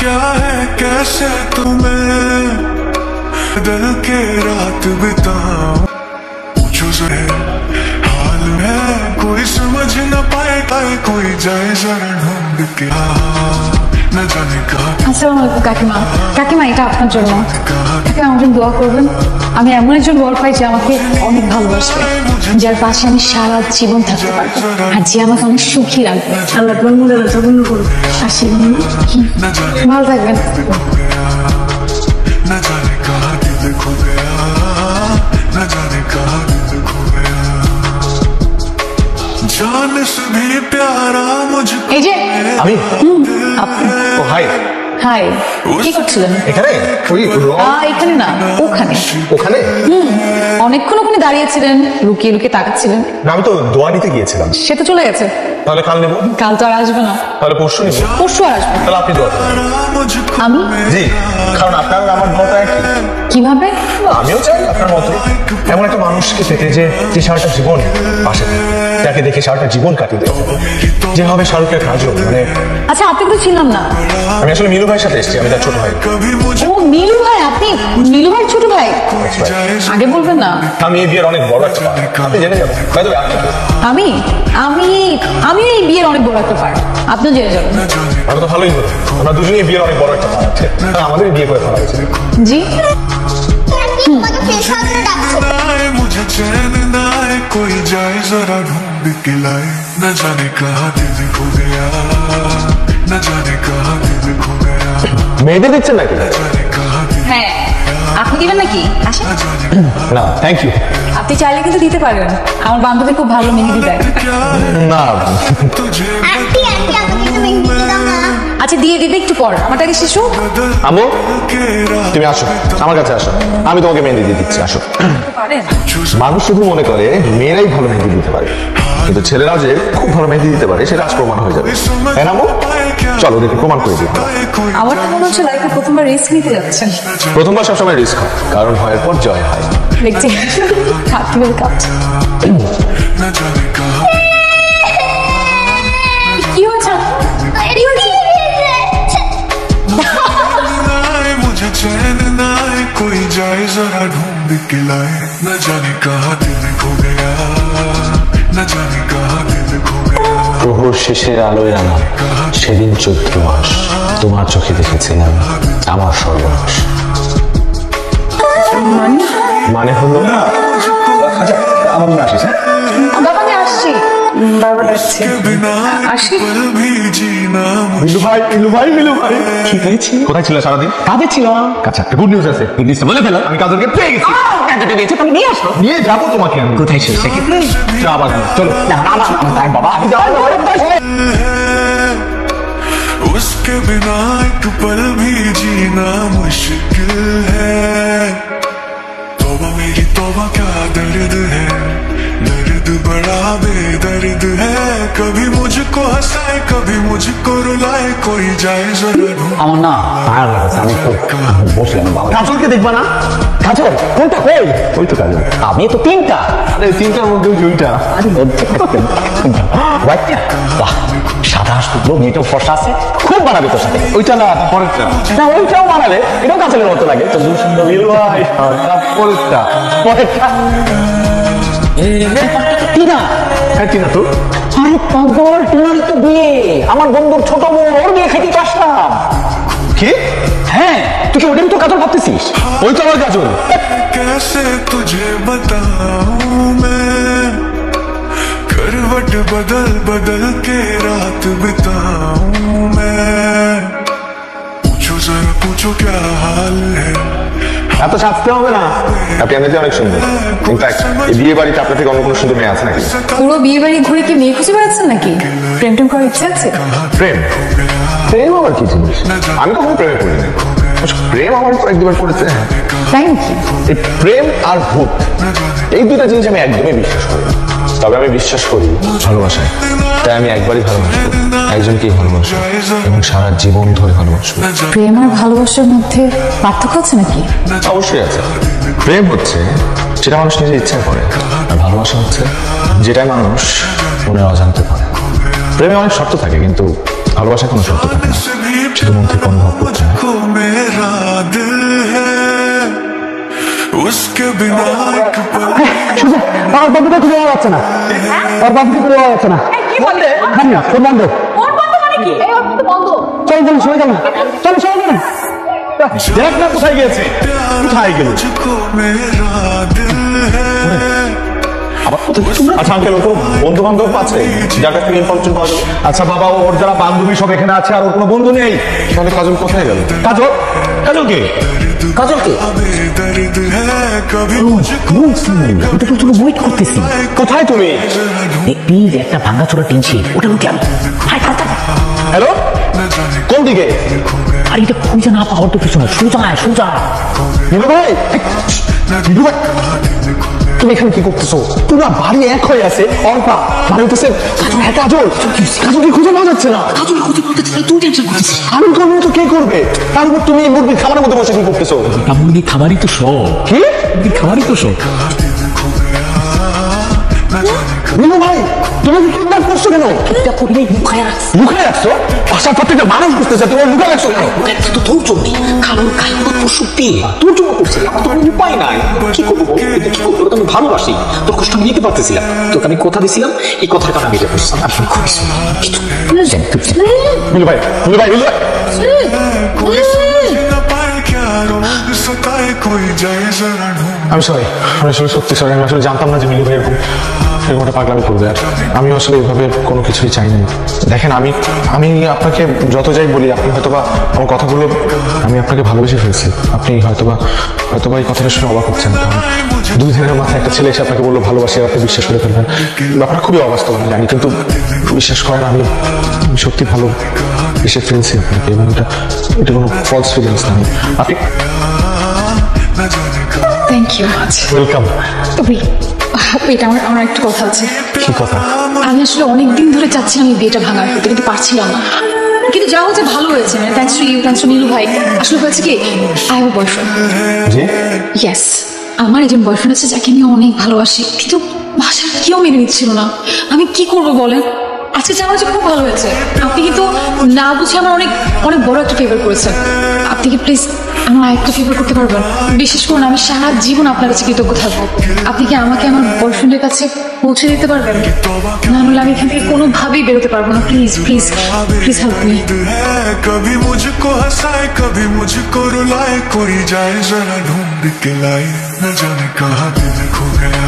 क्या है कैसे तुम्हें बदल के रात बिताऊं, पूछो जरा हाल है कोई समझ न पाए, कोई जाए जरा ढूंढ के न जाने कहा। আসসালামু আলাইকুম কাকিমা। কাকিমা এটা আপনার জন্য। কাকিমা আমার জন্য দোয়া করবেন। আমি এমন একজন বর পাই যে আমাকে অনেক ভালোবাসবে, যার পাশে আমি সারা জীবন থাকতে পারবো, আর যে আমাকে অনেক সুখী রাখবে। আল্লাহ তোমার মনে রাখা পূর্ণ করুন। ভালো থাকবেন। न जाने कहा दिल खो गया, न जाने कहा दिल खो गया, जान से भी प्यारा मुझको। এই যে আমি আপনি। ও হাই হাই, কি করছিলেন? এখানে ওই এখানে না, ওখানে। ওখানে অনেকক্ষণ ওখানে দাঁড়িয়েছিলেন, লুকিয়ে লুকিয়ে তাকাচ্ছিলেন। না, আমি তো দোয়া নিতে গিয়েছিলাম। সে তো চলে গেছে। তাহলে কাল নেবো? কাল তো আর আসবে না। তাহলে পরশু নেবো? পরশু আর আসবে। তাহলে আপনি দোয়া করুন। আমি? জি, কারণ আপনার আমার মতো একই। কিভাবে? আমিও চাই আপনার মতো এমন একটা মানুষকে পেতে যে সারাটা জীবন পাশে থাকে, যাকে দেখে সারাটা জীবন কাটিয়ে দেয়, যে হবে শাহরুখের কাজল। মানে আচ্ছা, আপনি তো ছিলাম না। আমি আসলে মিলু ভাইয়ের সাথে এসেছি, আমি তার ছোট ভাই। ও মিলু ভাই, আপনি মিলু ভাইয়ের ছোট ভাই? আগে বলবেন না। আমি এই বিয়ের অনেক বড় একটা পার্ট, আপনি জেনে যাবেন। আমি আমি আমি এই বিয়ের অনেক বড় একটা পার্ট, আপনি জেনে যাবেন। আমি তো ভালোই বলি, আমরা দুজনেই বিয়ের অনেক বড় একটা পার্ট, আমাদের বিয়ে করে ফেলা হয়েছে। জি, मुझे चैन न आए, कोई जाए जरा ढूंढ के लाए, न जाने कहा दिल खो गया, न जाने कहा दिल खो गया, মেয়েদের দিচ্ছেন নাকি? হ্যাঁ, আপনি দিবেন নাকি? আসেন। না, থ্যাংক ইউ। আপনি চাইলে কিন্তু দিতে পারেন, আমার বান্ধবী খুব ভালো মেহেদি দেয়। না, আচ্ছা দিয়ে দিবে একটু পর, আমারটাকে শিশু। আম্মু তুমি আসো, আমার কাছে আসো, আমি তোমাকে মেহেদি দিয়ে দিচ্ছি, আসো। মানুষ শুধু মনে করে মেয়েরাই ভালো মেহেদি দিতে পারে, কিন্তু ছেলেরা যে খুব ভালো মেহেদি দিতে পারে সেটা আজ প্রমাণ হয়ে যাবে। তাই না আম্মু? চলো দেখে প্রমাণ করে দিই। আমার তো মনে হচ্ছে লাইফে প্রথমবার রিস্ক নিতে যাচ্ছেন। প্রথমবার সবসময় রিস্ক হয়, কারণ ভয়ের পর জয় হয়। দেখছি কিভাবে কাঁপছে। কি হয়েছে? मुझे चैन न आए, कोई जाए जरा ढूंढ के लाए, न जाने कहा दिल खो गया, न जाने कहा दिल खो गया। প্রহর শেষের আলোয় আনা সেদিন 14 মাস তোমার চোখে দেখেছিলাম আমার সর্বনাশ। মানে হলো আচ্ছা, আমার মনে আসিস। হ্যাঁ বাবা, আমি আসছি। বারবার আসছি, আসি। মিলু ভাই, মিলু ভাই, মিলু ভাই, কি হয়েছে? কোথায় ছিল সারাদিন? কাজে ছিল। আচ্ছা, একটা গুড নিউজ আছে। গুড নিউজটা বলে ফেলো। আমি কাজলকে পেয়ে গেছি। কাজলকে পেয়েছি, তুমি নিয়ে আসো। নিয়ে যাবো তোমাকে আমি। কোথায় ছিল সেক্ষেত্রে? যাবার চলো। না না না বাবা, আমি যাবো। उसके बिना एक पल भी जीना मुश्किल है, तौबा मेरी तौबा क्या दर्द है, दर्द बड़ा बेदर्द है, कभी मुझको हंसाए कभी मुझको रुलाए, कोई जाए जरा ढूंढ। আমার না ভালো লাগছে, আমি বসলাম। বাবা কাজলকে দেখবা না? কাজল কোনটা? কই? ওই তো কাজল। আমি তো তিনটা। আরে তিনটার মধ্যে দুইটা। আরে বাচ্চা বাহ, সাদা শুকনো মেয়েটাও ফর্সা আছে, খুব বানাবে তোর সাথে। ওইটা না, পরেরটা না, ওইটাও বানাবে, এটাও কাজলের মতো লাগে। তো সুন্দর মিল ভাই, পরেরটা পরেরটা টিনা। হ্যাঁ টিনা তো। আরে পাগল, টিনার তো বিয়ে, আমার বন্ধুর ছোট বোন, ওর বিয়ে খেতে তো আসলাম। কি? হ্যাঁ, তুই কি ওটাই তো কাজল ভাবতেছিস? ওই তো আমার কাজল। कैसे तुझे बताऊं मैं, करवट बदल बदल के रात बिताऊं मैं, पूछो जरा पूछो क्या हाल है। এত সাজতে হবে না, আপনি এমনিতে অনেক সুন্দর। ইনফ্যাক্ট এই বিয়ে বাড়িতে আপনার থেকে অন্য কোনো সুন্দর মেয়ে আছে নাকি? পুরো বিয়ে বাড়ি ঘুরে কি মেয়ে খুঁজে বেড়াচ্ছেন নাকি? প্রেম টেম করার ইচ্ছা আছে? প্রেম? প্রেম আবার কি জিনিস? আমি কখনো প্রেমে পড়িনি। প্রেম আমার একবার পড়েছে। তাই নাকি? এই প্রেম আর ভূত, এই দুটা জিনিস আমি একদমই বিশ্বাস করি। তবে আমি বিশ্বাস করি ভালোবাসায়। তাই আমি একবারই ভালোবাসবো, একজনকেই ভালোবাসবো, এবং সারা জীবন ধরে ভালোবাসবো। প্রেম আর ভালোবাসার মধ্যে পার্থক্য আছে নাকি? অবশ্যই আছে। প্রেম হচ্ছে যেটা মানুষ নিজে ইচ্ছা করে, আর ভালোবাসা হচ্ছে যেটা মানুষ মনে অজান্তে করে। প্রেমে অনেক শর্ত থাকে, কিন্তু ভালোবাসায় কোনো শর্ত থাকে না। শুধু মন থেকে অনুভব করতে হয়। मेरा दिल है उसके बिना एक पल আমার বাবুটা খুঁজে পাওয়া যাচ্ছে না, ওর বাবুকে খুঁজে পাওয়া যাচ্ছে না। কি বললে? ওর বন্ধ। ওর বন্ধ মানে কি? এই ওর তো বন্ধ। চলো চলো সবাই চলো, চলো সবাই চলো। দেখ না কোথায় গিয়েছে, কোথায় গেল? मुझको मेरा दिल है আচ্ছা আঙ্কেল, ওর বন্ধু বান্ধব আছে যার কাছ থেকে ইনফরমেশন পাওয়া যাবে? আচ্ছা বাবা, ওর যারা বান্ধবী সব এখানে আছে আর ওর কোনো বন্ধু নেই, তাহলে কাজল কোথায় গেল? কাজল? কাজল কে? কাজল কে? दर्द है कभी मुझको ওটা তো তোকে ওয়েট করতেছি। কোথায় তুমি? দেখবি যে একটা ভাঙাচোরা টিনছি, ওটা লুকে আনো। হ্যালো, কোন দিকে? আর এটা খুঁজে না পাওয়ার তো কিছু না, সোজা আয়, সোজা। নীলু ভাই, নীলু ভাই, তুমি এখানে কি করতেছো? পুরো বাড়ি এক হয়ে আছে, অল্পা মানে হইতেছে কাজল, কাজলকে খুঁজে পাওয়া যাচ্ছে না। কাজল খুঁজে পাওয়া যাচ্ছে না, তুই টেনশন করতেছিস। আমি করবো তো কে করবে? তারপর তুমি মুরগির খাবারের মধ্যে বসে কি করতেছো? মুরগি খাবারই তো শখ। কি মুরগি খাবারই তো শখ। নীলু ভাই, তুমি কি কিডন্যাপ করছো কেন? এটা করি নাই, মুখায় রাখছি। লুকায় রাখছো? আসার প্রত্যেকটা মানুষ বুঝতেছে তুমি লুকায় রাখছো কেন? মুখায় তো তোর জন্য, কারণ কালকে তোর শক্তি তোর জন্য করছি। আমার তো কোনো উপায় নাই, কি করবো? কি করবো? তোকে আমি ভালোবাসি, তোর কষ্ট আমি নিতে পারতেছিলাম। তোকে আমি কথা দিছিলাম, এই কথার কারণে আমি এটা করছিলাম। আমি করিস নীলু ভাই, নীলু ভাই, নীলু ভাই, कोई समझ न पाए क्या रोग सताए कोई जाए जरा ढूंढ আমি সরি, আমি আসলে সত্যি সরি। আমি আসলে জানতাম না যে মিলু ভাই এরকম একটা পাগলামি করবে। আর আমি আসলে এইভাবে কোনো কিছুই চাইনি। দেখেন, আমি আপনাকে যত যাই বলি, আপনি হয়তোবা আমার কথাগুলো, আমি আপনাকে ভালোবেসে ফেলছি। আপনি হয়তোবা এই কথাটা শুনে অবাক হচ্ছেন, কারণ 2 দিনের মাথায় একটা ছেলে এসে আপনাকে বললো ভালোবাসি, আর আপনি বিশ্বাস করে ফেলবেন। ব্যাপারটা খুবই অবাস্তব আমি জানি, কিন্তু বিশ্বাস করেন, আমি সত্যি ভালো এসে ফেলছি আপনাকে, এবং এটা কোনো ফলস ফিলিংস না। আপনি থ্যাংক ইউ মাচ। ওয়েলকাম। এটা আমার একটু কথা আছে। কি কথা? আমি আসলে অনেকদিন ধরে চাচ্ছিলাম এই বিয়েটা ভাঙার করতে, কিন্তু পারছিলাম না। কিন্তু যা হচ্ছে ভালো হয়েছে, মানে thanks to you, thanks to Nilu ভাই। আসলে হয়েছে কি, আই হ্যাভ আ বয়ফ্রেন্ড। জি? ইয়েস, আমার একজন বয়ফ্রেন্ড আছে যাকে আমি অনেক ভালোবাসি, কিন্তু বাসার কেউ মেনে নিচ্ছিল না। আমি কি করবো বলেন? আজকে জানা হচ্ছে খুব ভালো হয়েছে। আপনি কিন্তু না বুঝে আমার অনেক অনেক বড় একটা ফেভার করেছেন। আপনি কি প্লিজ আমার একটা ফেভার করতে পারবেন? বিশেষ করুন, আমি সারা জীবন আপনার কাছে কৃতজ্ঞ থাকবো। আপনি কি আমাকে আমার বয়ফ্রেন্ডের কাছে পৌঁছে দিতে পারবেন? না হলে আমি এখান থেকে কোনোভাবেই বেরোতে পারবো না। Please please please help me. कभी मुझको हंसाए कभी मुझको रुलाए कोई जाए जरा ढूंढ के लाए न जाने कहाँ दिल खो गया